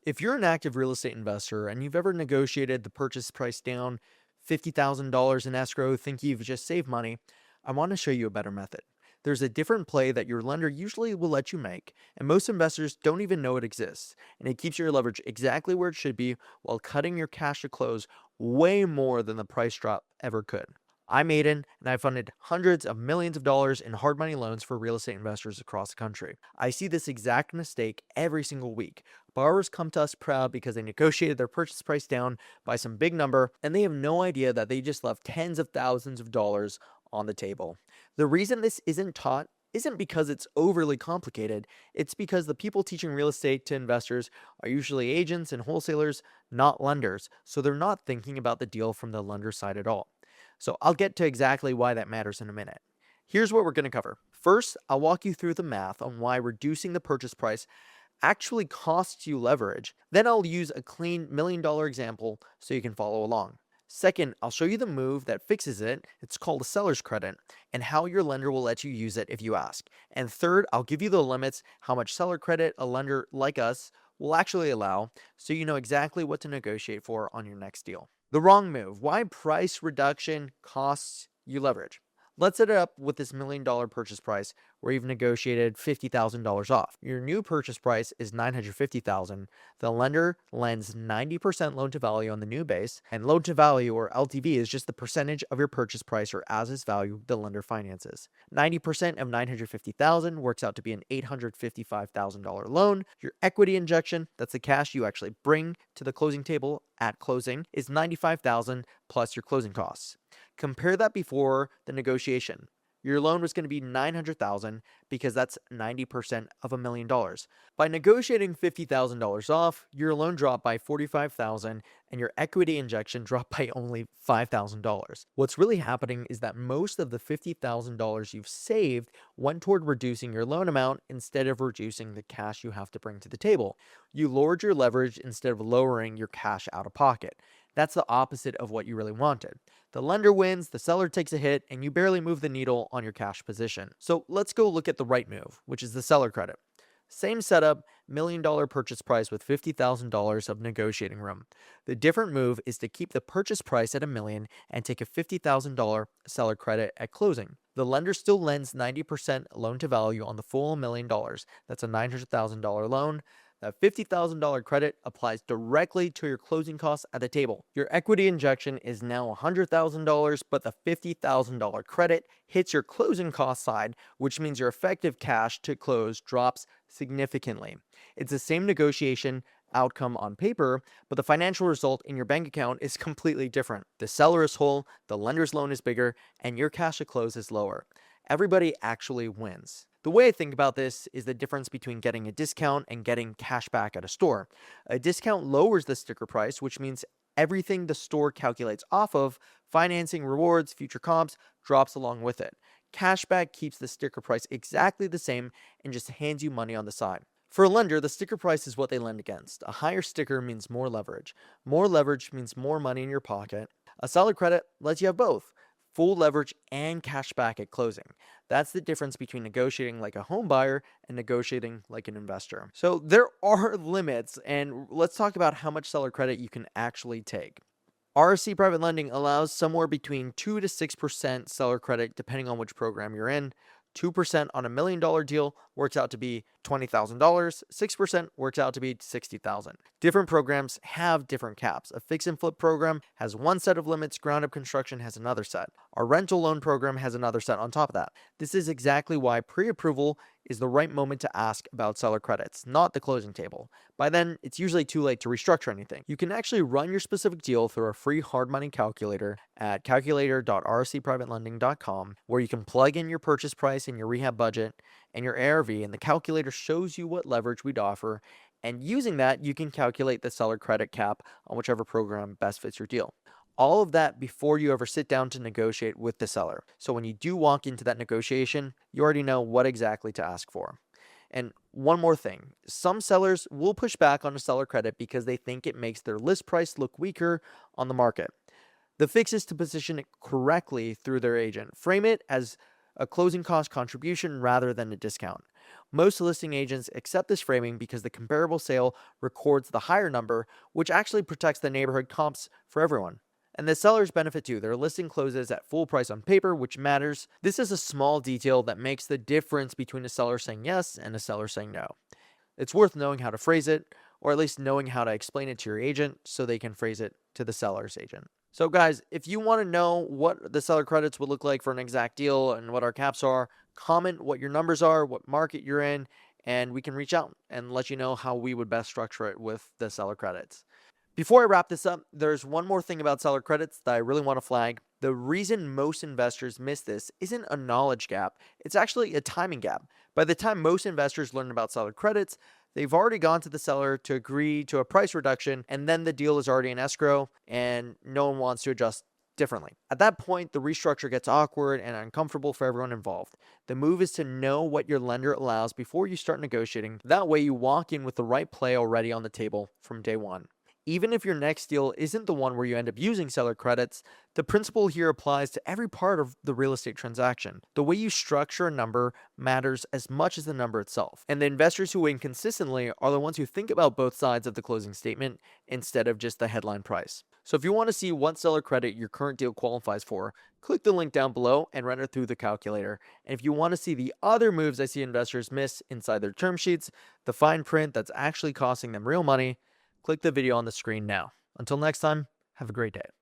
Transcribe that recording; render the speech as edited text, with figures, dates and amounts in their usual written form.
If you're an active real estate investor and you've ever negotiated the purchase price down $50,000 in escrow, think you've just saved money, I want to show you a better method. There's a different play that your lender usually will let you make, and most investors don't even know it exists, and it keeps your leverage exactly where it should be while cutting your cash to close way more than the price drop ever could. I'm Aidan, and I've funded hundreds of millions of dollars in hard money loans for real estate investors across the country. I see this exact mistake every single week. Borrowers come to us proud because they negotiated their purchase price down by some big number, and they have no idea that they just left tens of thousands of dollars on the table. The reason this isn't taught isn't because it's overly complicated, it's because the people teaching real estate to investors are usually agents and wholesalers, not lenders, so they're not thinking about the deal from the lender side at all. So I'll get to exactly why that matters in a minute. Here's what we're going to cover. First, I'll walk you through the math on why reducing the purchase price actually costs you leverage. Then I'll use a clean $1 million example so you can follow along. Second, I'll show you the move that fixes it. It's called a seller's credit, and how your lender will let you use it if you ask. And third, I'll give you the limits, how much seller credit a lender like us will actually allow, so you know exactly what to negotiate for on your next deal. The wrong move. Why price reduction costs you leverage? Let's set it up with this $1 million purchase price where you've negotiated $50,000 off. Your new purchase price is $950,000. The lender lends 90% loan to value on the new base, and loan to value, or LTV, is just the percentage of your purchase price or as is value the lender finances. 90% of $950,000 works out to be an $855,000 loan. Your equity injection, that's the cash you actually bring to the closing table at closing, is $95,000 plus your closing costs. Compare that before the negotiation. Your loan was going to be $900,000 because that's 90% of $1 million. By negotiating $50,000 off, your loan dropped by $45,000 and your equity injection dropped by only $5,000. What's really happening is that most of the $50,000 you've saved went toward reducing your loan amount instead of reducing the cash you have to bring to the table. You lowered your leverage instead of lowering your cash out of pocket. That's the opposite of what you really wanted. The lender wins, the seller takes a hit, and you barely move the needle on your cash position. So let's go look at the right move, which is the seller credit. Same setup, $1 million purchase price with $50,000 of negotiating room. The different move is to keep the purchase price at $1 million and take a $50,000 seller credit at closing. The lender still lends 90% loan to value on the full $1 million. That's a $900,000 loan. That $50,000 credit applies directly to your closing costs at the table. Your equity injection is now $100,000, but the $50,000 credit hits your closing cost side, which means your effective cash to close drops significantly. It's the same negotiation outcome on paper, but the financial result in your bank account is completely different. The seller is whole, the lender's loan is bigger, and your cash to close is lower. Everybody actually wins. The way I think about this is the difference between getting a discount and getting cash back at a store. A discount lowers the sticker price, which means everything the store calculates off of, financing, rewards, future comps, drops along with it. Cashback keeps the sticker price exactly the same and just hands you money on the side. For a lender, the sticker price is what they lend against. A higher sticker means more leverage. More leverage means more money in your pocket. A seller credit lets you have both. Full leverage and cash back at closing. That's the difference between negotiating like a home buyer and negotiating like an investor. So there are limits, and let's talk about how much seller credit you can actually take. RSC private lending allows somewhere between 2 to 6% seller credit depending on which program you're in. 2% on a $1 million deal works out to be $20,000. 6% works out to be $60,000. Different programs have different caps. A fix and flip program has one set of limits, ground up construction has another set. Our rental loan program has another set on top of that. This is exactly why pre-approval is the right moment to ask about seller credits, not the closing table. By then, it's usually too late to restructure anything. You can actually run your specific deal through a free hard money calculator at calculator.rscprivatelending.com, where you can plug in your purchase price and your rehab budget and your ARV, and the calculator shows you what leverage we'd offer, and using that, you can calculate the seller credit cap on whichever program best fits your deal. All of that before you ever sit down to negotiate with the seller. So when you do walk into that negotiation, you already know what exactly to ask for. And one more thing, some sellers will push back on a seller credit because they think it makes their list price look weaker on the market. The fix is to position it correctly through their agent. Frame it as a closing cost contribution rather than a discount. Most listing agents accept this framing because the comparable sale records the higher number, which actually protects the neighborhood comps for everyone. And the sellers benefit too. Their listing closes at full price on paper, which matters. This is a small detail that makes the difference between a seller saying yes and a seller saying no. It's worth knowing how to phrase it, or at least knowing how to explain it to your agent so they can phrase it to the seller's agent. So guys, if you want to know what the seller credits would look like for an exact deal and what our caps are, comment what your numbers are, what market you're in, and we can reach out and let you know how we would best structure it with the seller credits. Before I wrap this up, there's one more thing about seller credits that I really want to flag. The reason most investors miss this isn't a knowledge gap, it's actually a timing gap. By the time most investors learn about seller credits, they've already gone to the seller to agree to a price reduction, and then the deal is already in escrow, and no one wants to adjust differently. At that point, the restructure gets awkward and uncomfortable for everyone involved. The move is to know what your lender allows before you start negotiating. That way, you walk in with the right play already on the table from day one. Even if your next deal isn't the one where you end up using seller credits, the principle here applies to every part of the real estate transaction. The way you structure a number matters as much as the number itself. And the investors who win consistently are the ones who think about both sides of the closing statement instead of just the headline price. So if you want to see what seller credit your current deal qualifies for, click the link down below and run it through the calculator. And if you want to see the other moves I see investors miss inside their term sheets, the fine print that's actually costing them real money, click the video on the screen now. Until next time, have a great day.